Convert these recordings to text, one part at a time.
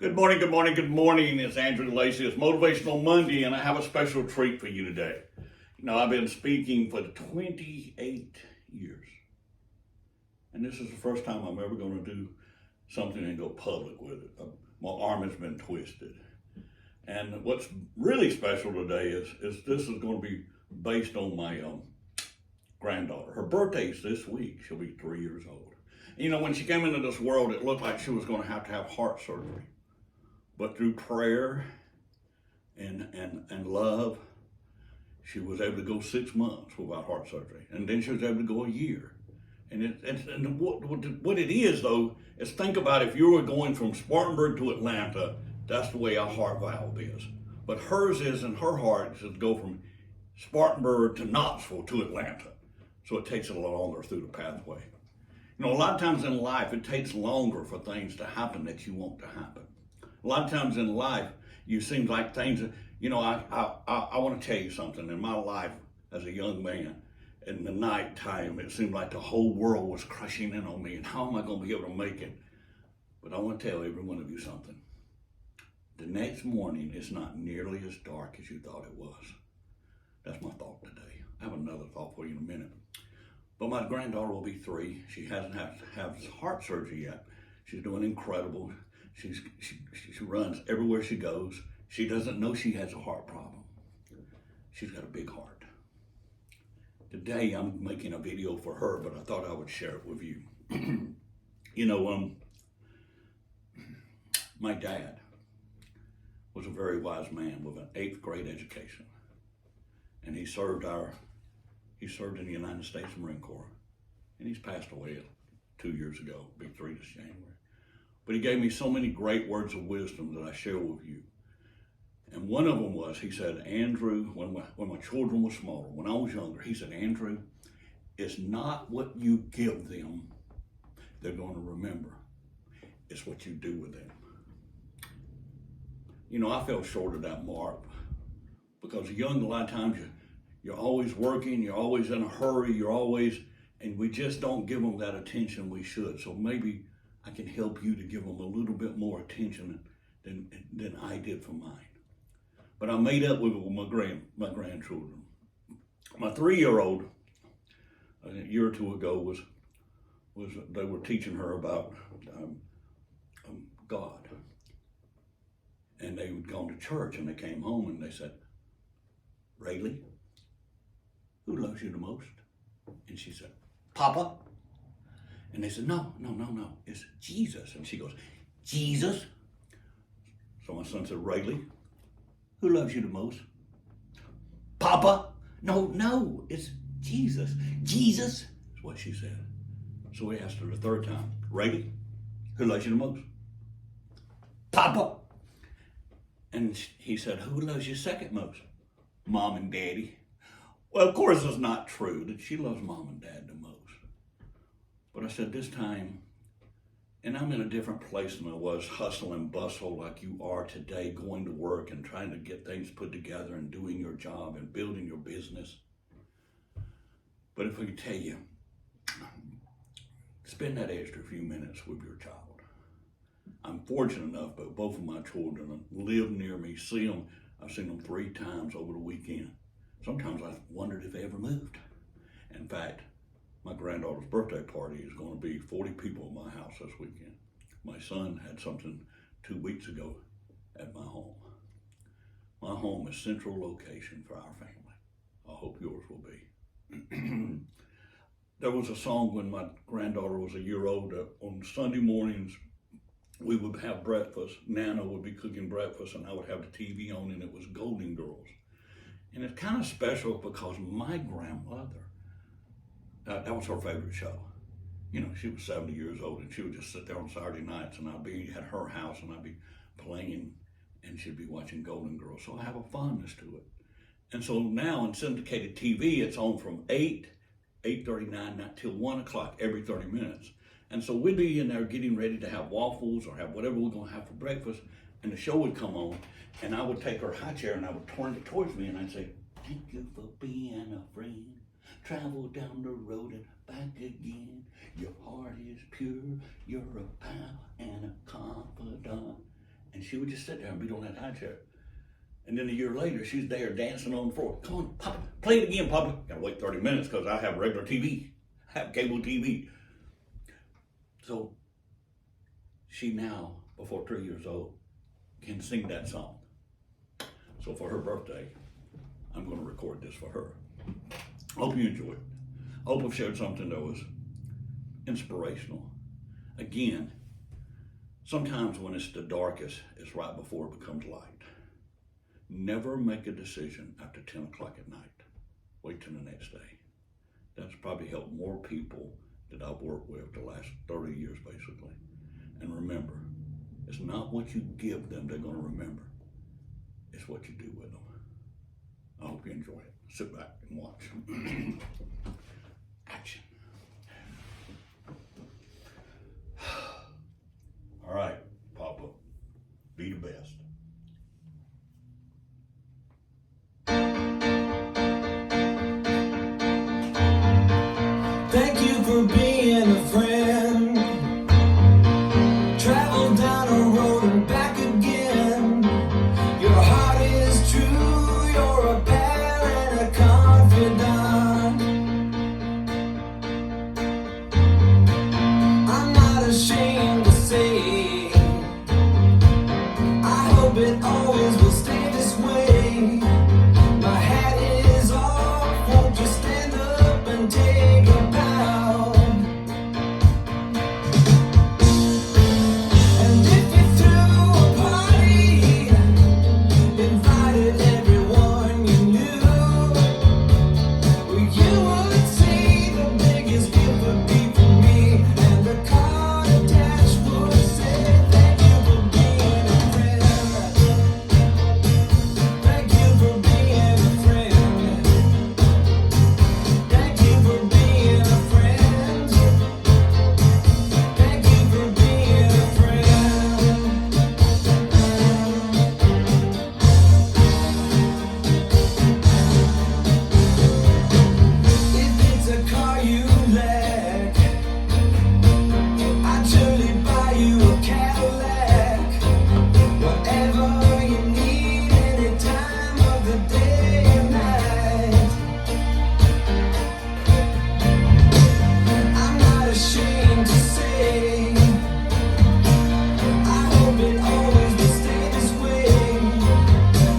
Good morning, good morning, good morning. It's Andrew Lacey. It's Motivational Monday, and I have a special treat for you today. I've been speaking for 28 years, and this is the first time I'm ever going to do something and go public with it. My arm has been twisted. And what's really special today is this is going to be based on my granddaughter. Her birthday's this week. She'll be 3 years old. When she came into this world, it looked like she was going to have heart surgery. But through prayer and love, she was able to go 6 months without heart surgery. And then she was able to go a year. And what it is, though, is think about if you were going from Spartanburg to Atlanta, that's the way our heart valve is. But hers is, in her heart, is to go from Spartanburg to Knoxville to Atlanta. So it takes a little longer through the pathway. A lot of times in life, it takes longer for things to happen that you want to happen. A lot of times in life, you seem like things, I want to tell you something. In my life as a young man, in the nighttime, it seemed like the whole world was crushing in on me, and how am I going to be able to make it? But I want to tell every one of you something. The next morning, it's not nearly as dark as you thought it was. That's my thought today. I have another thought for you in a minute. But my granddaughter will be 3. She hasn't had heart surgery yet. She's doing incredible. She runs everywhere she goes. She doesn't know she has a heart problem. She's got a big heart. Today I'm making a video for her, but I thought I would share it with you. My dad was a very wise man with an 8th grade education. And he served in the United States Marine Corps. And he's passed away 2 years ago, be 3 this January. But he gave me so many great words of wisdom that I share with you. And one of them was, he said, Andrew, when my children were smaller, when I was younger, he said, Andrew, it's not what you give them they're going to remember. It's what you do with them. I fell short of that mark because young, a lot of times you're always working, you're always in a hurry, and we just don't give them that attention we should. So maybe I can help you to give them a little bit more attention than I did for mine. But I made up with my grandchildren. My 3-year-old, a year or two ago, was they were teaching her about God. And they had gone to church, and they came home, and they said, Rayleigh, who loves you the most? And she said, Papa. And they said, no, it's Jesus. And she goes, Jesus? So my son said, Rayleigh, who loves you the most? Papa? No, it's Jesus. Jesus is what she said. So we asked her the 3rd time, Rayleigh, who loves you the most? Papa? And he said, who loves you second most? Mom and Daddy. Well, of course, it's not true that she loves Mom and Dad the most. But I said, this time, and I'm in a different place than I was, hustle and bustle like you are today, going to work and trying to get things put together and doing your job and building your business. But if I could tell you, spend that extra few minutes with your child. I'm fortunate enough, but both of my children live near me, see them. I've seen them 3 times over the weekend. Sometimes I wondered if they ever moved. In fact, my granddaughter's birthday party is going to be 40 people at my house this weekend. My son had something 2 weeks ago at my home. My home is central location for our family. I hope yours will be. There was a song when my granddaughter was a year old. On Sunday mornings, we would have breakfast. Nana would be cooking breakfast, and I would have the TV on, and it was Golden Girls. And it's kind of special because my grandmother, that was her favorite show. She was 70 years old, and she would just sit there on Saturday nights, and I'd be at her house, and I'd be playing, and she'd be watching Golden Girls. So I have a fondness to it. And so now in syndicated TV, it's on from 8:39, not till 1 o'clock every 30 minutes. And so we'd be in there getting ready to have waffles or have whatever we're going to have for breakfast, and the show would come on, and I would take her high chair, and I would turn it towards me, and I'd say, thank you for being a friend. Travel down the road and back again. Your heart is pure. You're a pal and a confidant. she would just sit there and beat on that high chair. And then a year later, she's there dancing on the floor. Come on, Papa, play it again, Papa. Gotta wait 30 minutes because I have regular TV. I have cable TV. So she now, before 3 years old, can sing that song. So for her birthday, I'm gonna record this for her. Hope you enjoyed it. Hope I've shared something that was inspirational. Again, sometimes when it's the darkest, it's right before it becomes light. Never make a decision after 10 o'clock at night. Wait till the next day. That's probably helped more people that I've worked with the last 30 years, basically. And remember, it's not what you give them they're gonna remember. It's what you do with them. I hope you enjoy it. Sit back and watch. Action. All right, Papa, be the best. Thank you for being a friend. Travel down a road and back again. Your heart is true, you're a pal and a confidant. I'm not ashamed to say, I hope it always will stay this way. My hat is off, won't you stand up and take a bow? And if you threw a party, invited everyone you knew, well, you would see the biggest gift would be for me, and the card attached would say, thank you for being a friend. Thank you for being a friend. Thank you for being a friend. Thank you for being a friend. If it's a car you lack, I'd surely buy you a Cadillac. Whatever you need, any time of the day and night. I'm not ashamed to say, I hope it always will stay this way.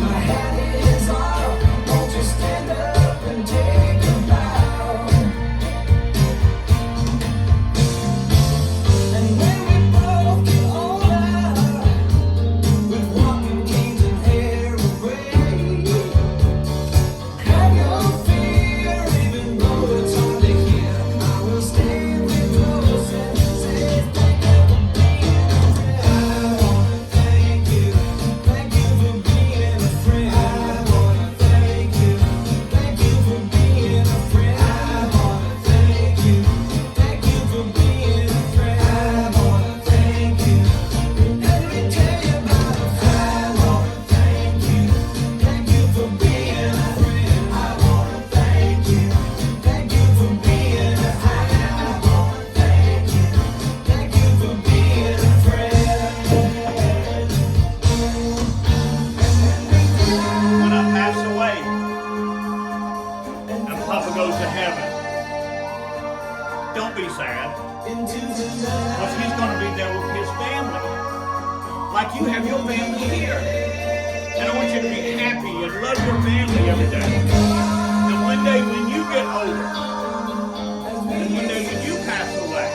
My hat is off, won't you stand up and take a bow? And when we both get older, with walking canes and hair gray, have no fear, even though it's hard to hear. I will stand you close and say thank you for being a friend. I wanna thank you for being a friend. I wanna thank you for being a friend. I wanna thank you for being a friend. I wanna thank you. Let me tell you about a friend. I wanna thank you for being a friend. I wanna thank you for being a friend. I wanna thank you for being a friend. When I pass away and Papa goes to heaven, don't be sad, Into the night. because he's going to be there with his family, like you have your family here. And I want you to be happy and love your family every day. And one day when you get older, and one day when you pass away,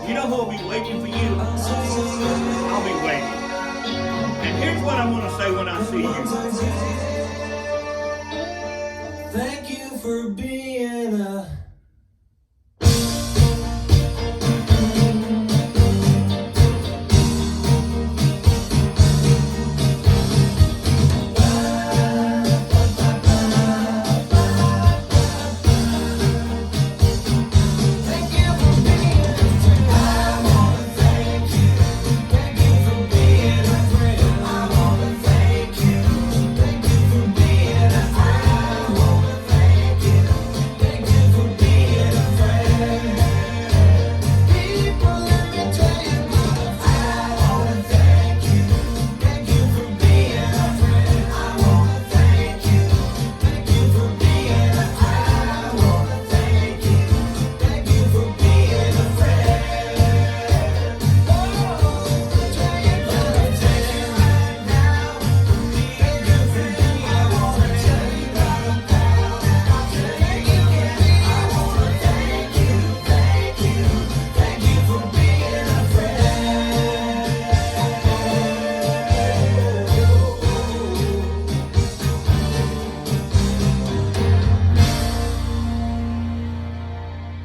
you know who will be waiting for you? I'll be waiting. And here's what I'm going to say when I see you. Thank you for being a